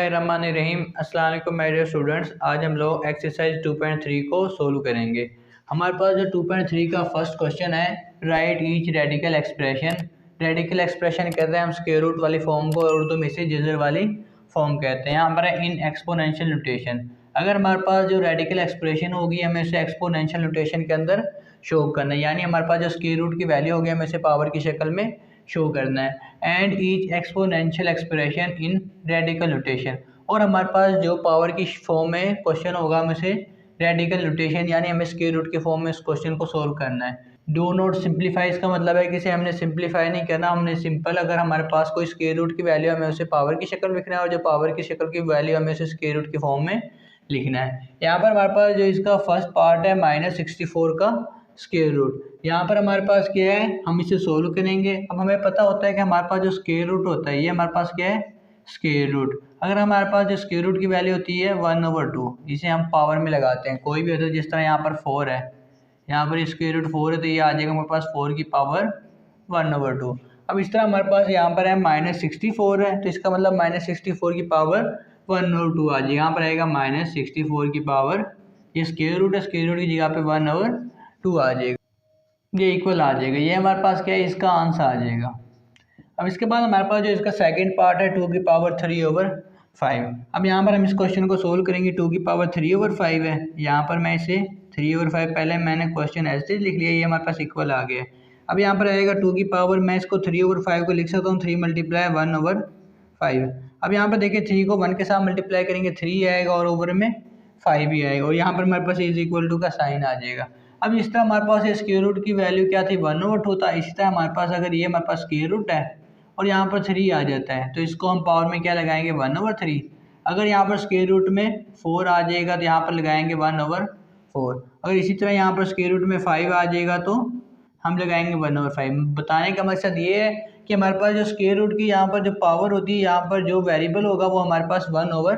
रहीम अस्सलाम वालेकुम my dear students. आज हम लोग एक्सरसाइज 2.3 को सोल्व करेंगे। हमारे पास जो 2.3 का फर्स्ट क्वेश्चन है, right each radical expression. Radical expression कहते हैं हम स्क्वायर रूट वाली फॉर्म को, उर्दू में इसे जिज़र वाली फॉर्म कहते हैं। यहाँ पर इन एक्सपोनेंशियल नोटेशन। अगर हमारे पास जो रेडिकल एक्सप्रेशन होगी हमें इसे एक्सपोनेंशियल नोटेशन के अंदर शो करना है, यानी हमारे पास जो स्क्वायर रूट की वैल्यू होगी हमें इसे पावर की शक्ल में शो करना है। And each exponential expression in radical notation. और हमारे पास जो पावर की फॉर्म में क्वेश्चन होगा हमें से रेडिकल नोटेशन यानी हमें स्क्वायर रूट के फॉर्म में इस क्वेश्चन को सोल्व करना है। डू नॉट सिंप्लीफाई, इसका मतलब है कि इसे हमने सिंप्लीफाई नहीं करना, हमने सिंपल अगर हमारे पास कोई स्क्वायर रूट की वैल्यू हमें उसे पावर की शक्ल में लिखना है और जो पावर की शक्ल की वैल्यू हमें उसे स्क्वायर रूट के फॉर्म में लिखना है। यहाँ पर हमारे पास जो इसका फर्स्ट पार्ट है -64 का स्क्वायर रूट। यहाँ पर हमारे पास क्या है, हम इसे सोल्व करेंगे। अब हमें पता होता है कि हमारे पास जो स्क्वायर रूट होता है ये हमारे पास क्या है, स्क्वायर रूट। अगर हमारे पास जो स्क्वायर रूट की वैल्यू होती है 1/2, इसे हम पावर में लगाते हैं कोई भी होता है। जिस तरह यहाँ पर 4 है, यहाँ पर स्क्वायर रूट 4 है तो ये आ जाएगा हमारे पास 4 की पावर 1/2। अब इस तरह हमारे पास यहाँ पर है -64 है तो इसका मतलब -64 की पावर 1/2 आ जाएगा। यहाँ पर आएगा -64 की पावर, ये स्क्वायर रूट है, स्क्वायर रूट की जगह पे 1/2 आ जाएगा, ये इक्वल आ जाएगा। ये हमारे पास क्या है, इसका आंसर आ जाएगा। अब इसके बाद हमारे पास जो इसका सेकंड पार्ट है 2 की पावर 3/5। अब यहाँ पर हम इस क्वेश्चन को सोल्व करेंगे। 2 की पावर 3/5 है, यहाँ पर मैं इसे 3/5 पहले मैंने क्वेश्चन ऐसे लिख लिया, ये हमारे पास इक्वल आ गया। अब यहाँ पर आएगा 2 की पावर, मैं इसको 3/5 को लिख सकता हूँ 3 × 1/5। अब यहाँ पर देखिए 3 को 1 के साथ मल्टीप्लाई करेंगे 3 आएगा और ओवर में 5 भी आएगा और यहाँ पर हमारे पास इज इक्वल टू का साइन आ जाएगा। अब इस तरह हमारे पास स्क्वायर रूट की वैल्यू क्या थी, 1/2 था। इसी तरह हमारे पास अगर ये हमारे पास स्क्वायर रूट है और यहाँ पर 3 आ जाता है तो इसको हम पावर में क्या लगाएंगे, 1/3। अगर यहाँ पर स्क्वायर रूट में 4 आ जाएगा तो यहाँ पर लगाएंगे 1/4। अगर इसी तरह यहाँ पर स्क्वायर रूट में 5 आ जाएगा तो हम लगाएंगे 1/5। बताने का मकसद ये है कि हमारे पास जो स्क्वायर रूट की यहाँ पर जो पावर होती है, यहाँ पर जो वेरिएबल होगा वो हमारे पास 1/,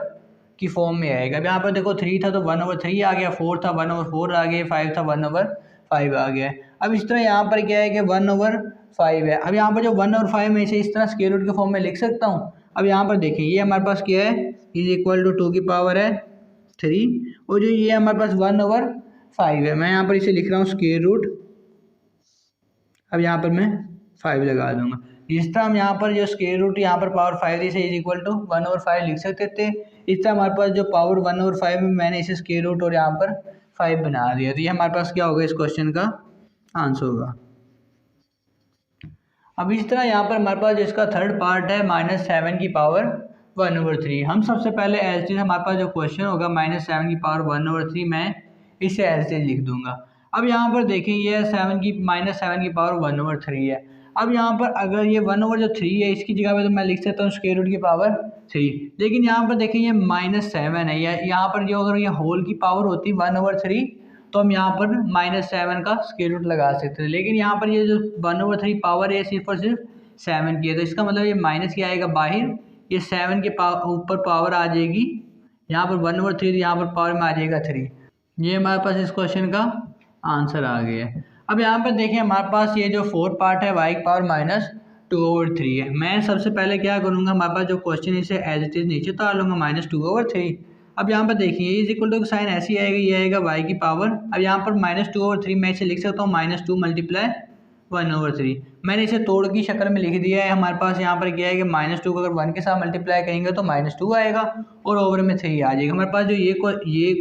की फॉर्म में आएगा। अब यहाँ पर देखो 3 था तो 1/3 आ गया, 4 था 1/4 आ गया, 5 था 1/5 आ गया। अब इस तरह यहाँ पर क्या है कि 1/5 है। अब यहाँ पर जो 1/5 में इसे इस तरह स्क्वायर रूट के फॉर्म में लिख सकता हूँ। अब यहाँ पर देखें ये हमारे पास क्या है, इज इक्वल टू 2 की पावर है 3 और जो ये हमारे पास 1/5 है, मैं यहाँ पर इसे लिख रहा हूँ स्क्वायर रूट। अब यहाँ पर मैं 5 लगा दूंगा। इस तरह हम यहाँ पर जो स्क्वायर रूट यहाँ पर पावर 5 इसे इज इक्वल टू 1/5 लिख सकते थे। इस तरह हमारे पास जो पावर 1/5 में मैंने इसे स्क्वायर रूट और यहाँ पर 5 बना दिया, तो ये हमारे पास क्या होगा, इस क्वेश्चन का आंसर होगा। अब इस तरह यहाँ पर हमारे पास जो इसका थर्ड पार्ट है -7 की पावर 1/3। हम सबसे पहले एज इट इज हमारे पास जो क्वेश्चन होगा -7 की पावर 1/3 मैं इसे एज इट इज लिख दूंगा। अब यहाँ पर देखें ये -7 की पावर 1/3 है। अब यहाँ पर अगर ये 1/3 है इसकी जगह पे तो मैं लिख सकता हूँ स्क्वायर रूट की पावर 3। लेकिन यहाँ पर देखें ये -7 है, या यहाँ पर जो अगर ये होल की पावर होती 1/3 तो हम यहाँ पर -7 का स्क्वायर रूट लगा सकते थे। लेकिन यहाँ पर ये जो 1/3 पावर है सिर्फ और सिर्फ 7 की है, तो इसका मतलब ये माइनस क्या आएगा बाहर, ये 7 के ऊपर पावर आ जाएगी, यहाँ पर 1/3 यहाँ पर पावर में आ जाएगा 3। ये हमारे पास इस क्वेश्चन का आंसर आ गया है। अब यहाँ पर देखें हमारे पास ये जो फोर्थ पार्ट है y की पावर -2/3 है। मैं सबसे पहले क्या करूँगा, हमारे पास जो क्वेश्चन इसे एज इट इज नीचे उतार लूँगा -2/3। अब यहाँ पर देखिए इज इक्वल टू साइन ऐसी आएगा, ये आएगा y की पावर। अब यहाँ पर -2/3 मैं इसे लिख सकता हूँ -2 × 1/3। मैंने इसे तोड़ की शक्ल में लिख दिया है। हमारे पास यहाँ पर क्या है कि -2 को अगर 1 के साथ मल्टीप्लाई करेंगे तो -2 आएगा और ओवर में 3 आ जाएगा। हमारे पास जो ये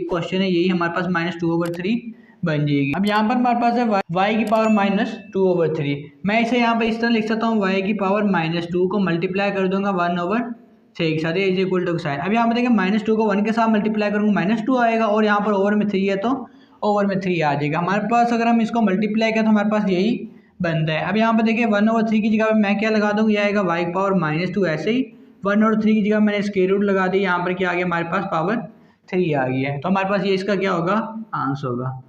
क्वेश्चन है यही हमारे पास -2/3 बन जाएगी। अब यहाँ पर हमारे पास है y की पावर -2/3। मैं इसे यहाँ पर इस तरह लिख सकता हूँ y की पावर -2 को मल्टीप्लाई कर दूंगा 1/3 के साथ, इज इक्वल टू साइन। अब यहाँ पर देखिए -2 को 1 के साथ मल्टीप्लाई करूँगा -2 आएगा और यहाँ पर ओवर में 3 है तो ओवर में 3 आ जाएगा। हमारे पास अगर हम इसको मल्टीप्लाई करें तो हमारे पास यही बनता है। अब यहाँ पर देखिए 1/3 की जगह पर मैं क्या लगा दूँगा, यह आएगा y की पावर -2। ऐसे ही 1/3 की जगह मैंने स्क्वायर रूट लगा दी, यहाँ पर क्या आ गया हमारे पास पावर 3 आ गई है, तो हमारे पास ये इसका क्या होगा, आंसर होगा।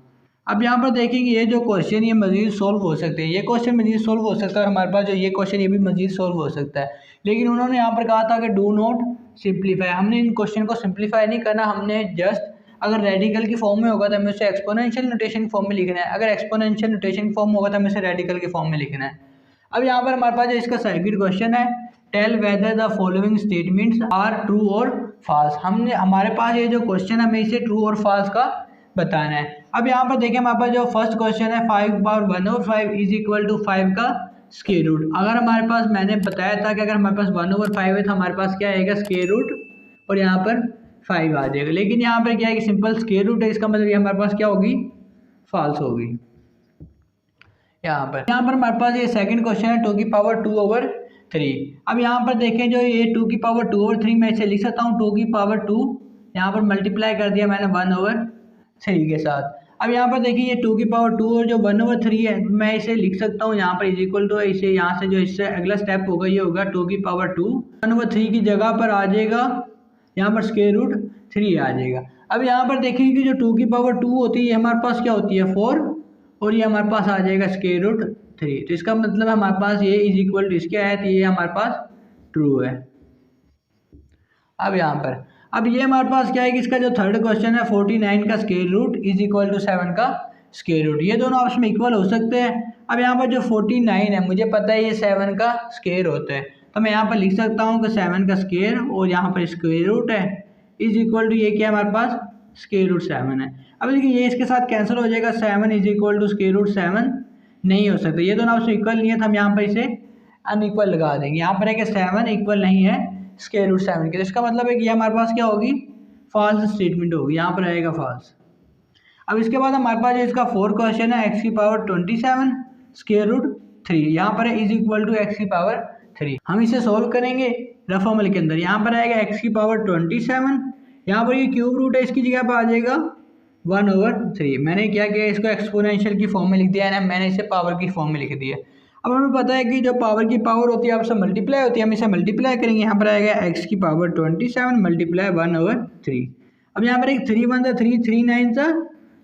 अब यहाँ पर देखेंगे ये जो क्वेश्चन ये मजीद सोल्व हो सकते हैं, ये क्वेश्चन मजीद सोल्व हो सकता है और हमारे पास जो ये क्वेश्चन ये भी मजीद सोल्व हो सकता है। लेकिन उन्होंने यहाँ पर कहा था कि डू नॉट सिंप्लीफाई, हमने इन क्वेश्चन को सिंप्लीफाई नहीं करना, हमने जस्ट अगर रेडिकल की फॉर्म में होगा तो हमें उसे एक्सपोनेंशियल नोटेशन की फॉर्म में लिखना है, अगर एक्सपोनेंशियल नोटेशन की फॉर्म में होगा तो हमें उसे रेडिकल की फॉर्म में लिखना है। अब यहाँ पर हमारे पास जो इसका सर्किट क्वेश्चन है, tell whether the following statements are true और फॉल्स। हमारे पास ये जो क्वेश्चन है हमें इसे ट्रू और फॉल्स का बताना है। अब यहाँ पर देखिए हमारे पास जो फर्स्ट क्वेश्चन है 5/1/5 इज इक्वल टू 5 का स्क्वायर रूट। अगर हमारे पास, मैंने बताया था कि अगर हमारे पास 1/5 है तो हमारे पास क्या आएगा स्क्वायर रूट और यहाँ पर 5 आ जाएगा। लेकिन यहाँ पर क्या है कि सिंपल स्क्वायर रूट है, इसका मतलब ये हमारे पास क्या होगी, फॉल्स होगी। यहाँ पर हमारे पास ये सेकंड क्वेश्चन है 2/2/3। अब यहाँ पर देखें जो ये 2/2/3 मैं इसे लिख सकता हूँ 2/2, यहाँ पर मल्टीप्लाई कर दिया मैंने 1/3 के साथ। अब यहाँ पर देखिए ये 2/2 और जो 1/3 है मैं इसे लिख सकता हूँ यहाँ पर इज इक्वल टू, इसे यहाँ से जो इससे अगला स्टेप होगा ये होगा 2/2 1/3 की जगह पर आ जाएगा यहाँ पर स्क्वायर रूट 3 आ जाएगा। अब यहाँ पर देखिए कि जो 2/2 होती है ये हमारे पास क्या होती है 4 और ये हमारे पास आ जाएगा स्क्वायर रूट 3। तो इसका मतलब हमारे पास ये इज इक्वल टू इसके आया तो ये हमारे पास ट्रू है। अब यहाँ पर अब ये हमारे पास क्या है कि इसका जो थर्ड क्वेश्चन है 49 का square root is equal to 7 का स्क्वायर रूट, ये दोनों आपस में इक्वल हो सकते हैं। अब यहाँ पर जो 49 है मुझे पता है ये 7 का स्क्वायर होता है, तो मैं यहाँ पर लिख सकता हूँ कि 7 का स्क्वायर और यहाँ पर स्क्वायर रूट है इज इक्वल टू ये क्या है हमारे पास स्क्वायर रूट 7 है। अब देखिए ये इसके साथ कैंसिल हो जाएगा, 7 is equal to square root 7 नहीं हो सकता, ये दोनों आपस में इक्वल नहीं है तो हम यहाँ पर इसे अनइक्वल लगा देंगे। यहाँ पर है कि 7 इक्वल नहीं है स्क्वायर रूट 7 के, तो इसका मतलब है कि ये हमारे पास क्या होगी फॉल्स स्टेटमेंट होगी, यहाँ पर आएगा फॉल्स। अब इसके बाद हमारे पास इसका फोर्थ क्वेश्चन है x⁻27 स्क्वायर रूट 3, यहाँ पर इज इक्वल टू x⁻3। हम इसे सोल्व करेंगे रफ फॉर्मूले के अंदर, यहाँ पर आएगा x⁻27, यहाँ पर ये क्यूब रूट है इसकी जगह पर आ जाएगा 1/3। मैंने क्या किया इसको एक्सपोनेंशियल की फॉर्म में लिख दिया है ना, मैंने इसे पावर की फॉर्म में लिख दिया। अब हमें पता है कि जो पावर की पावर होती है आपसे मल्टीप्लाई होती है, हम इसे मल्टीप्लाई करेंगे, यहाँ पर आएगा x⁻27 मल्टीप्लाई 1/3। अब यहाँ पर एक 3 1 3 3 9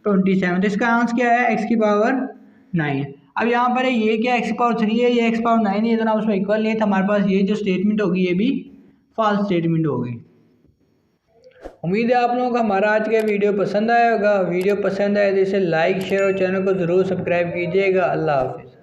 27, तो इसका आंसर क्या है x⁻9। अब यहाँ पर ये क्या x⁻3 है ये x⁻9 है, ये दोनों उसमें इक्वल नहीं है, तो हमारे पास ये जो स्टेटमेंट होगी ये भी फॉल्स स्टेटमेंट होगी। उम्मीद है आप लोगों को हमारा आज का वीडियो पसंद आया होगा। वीडियो पसंद आए तो इसे लाइक शेयर और चैनल को ज़रूर सब्सक्राइब कीजिएगा। अल्लाह हाफिज़।